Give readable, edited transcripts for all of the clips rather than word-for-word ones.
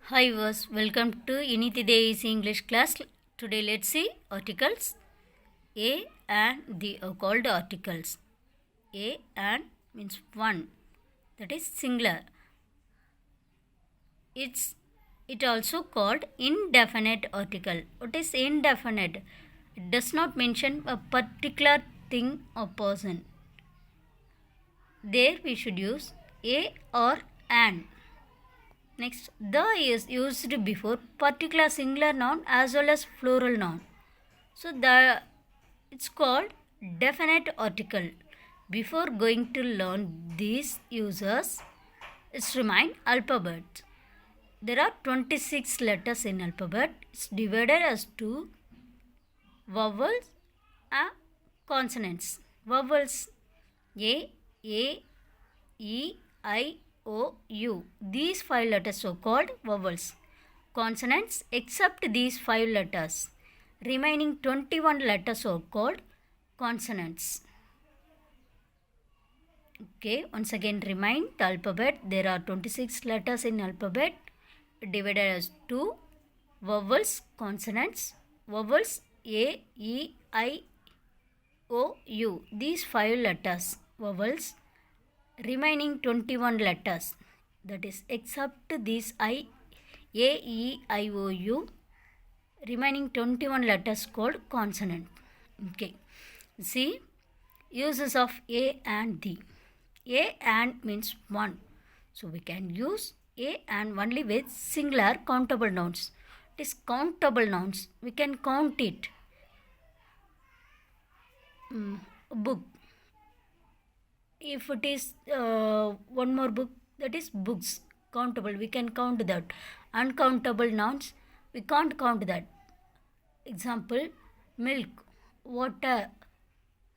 Hi viewers, welcome to Unity Easy English class. Today let's see articles. A and the are called articles. A and means one, that is singular. It also called indefinite article. What is indefinite? It does not mention a particular thing or person. There we should use a or an. Next, the is used before particular singular noun as well as plural noun. So it's called definite article. Before going to learn these uses, let's remind alphabet. There are 26 letters in alphabet. It's divided as two vowels and consonants. Vowels A, E, I, O, U. These 5 letters are called vowels. Consonants except these 5 letters. Remaining 21 letters are called consonants. Okay, once again remind the alphabet. There are 26 letters in alphabet divided as 2 vowels, consonants. Vowels A, E, I, O, U. These 5 letters, vowels. Remaining 21 letters, that is except these A, E, I, O, U, remaining 21 letters called consonant. Okay, see uses of A and the. A and means one, so we can use A and only with singular countable nouns. It is countable nouns, we can count it. Book. If it is one more book, that is books, countable, we can count that. Uncountable nouns, we can't count that. Example, milk, water,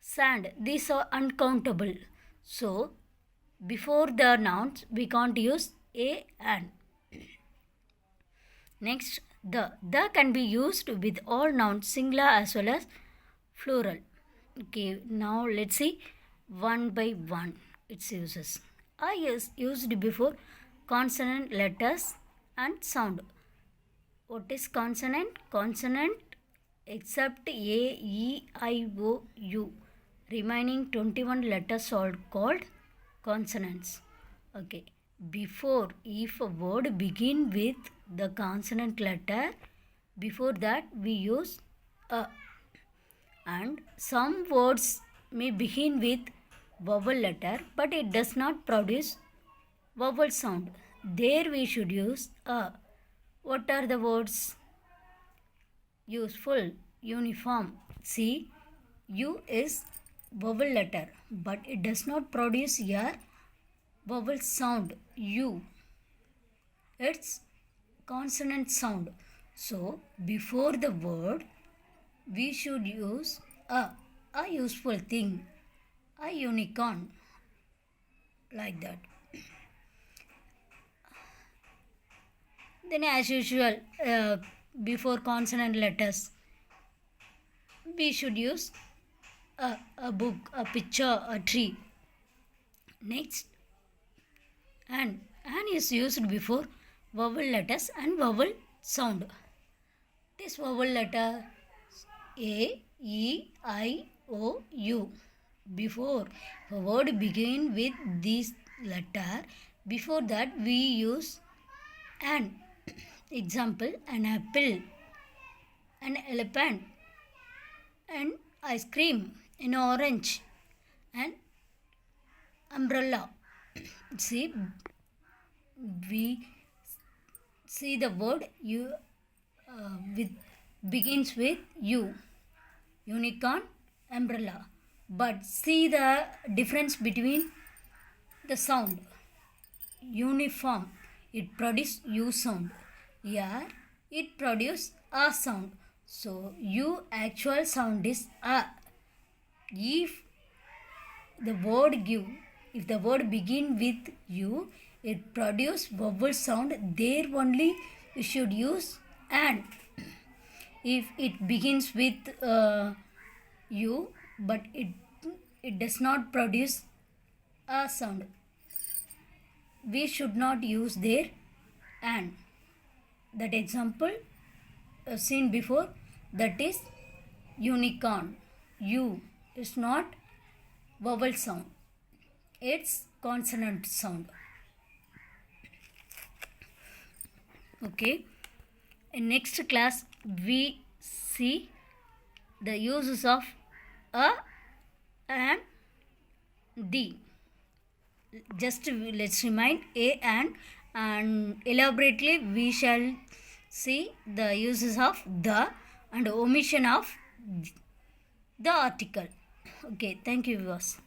sand, these are uncountable. So before the nouns we can't use a and. Next, the can be used with all nouns, singular as well as plural. Okay, now let's see one by one its uses. I is used before consonant, letters and sound. What is consonant? Consonant except A, E, I, O, U. Remaining 21 letters are called consonants. Okay, before, if a word begin with the consonant letter, before that we use a. And some words may begin with vowel letter, but it does not produce vowel sound. There we should use a. What are the words? Useful, uniform. See, U is vowel letter, but it does not produce a vowel sound. U. It's consonant sound. So, before the word, we should use a useful thing, a unicorn, like that. Then as usual, before consonant letters, we should use a book, a picture, a tree. Next, an is used before vowel letters and vowel sound. This vowel letter A, E, I, O, U. Before a word begin with this letter, before that we use an. Example, an apple, an elephant, an ice cream, an orange, an umbrella. See, we see the word U with begins with U, unicorn, umbrella. But see the difference between the sound. Uniform, it produces U sound. Here, it produces A sound. So, U actual sound is A. If the word begin with U, it produce vowel sound. There only we should use an. If it begins with U, but it does not produce a sound, we should not use there an. that example seen before, that is unicorn. U is not vowel sound, it's consonant sound. Okay, in next class we see the uses of a and the. Just let's remind a and elaborately we shall see the uses of the and omission of the article. Okay, thank you viewers.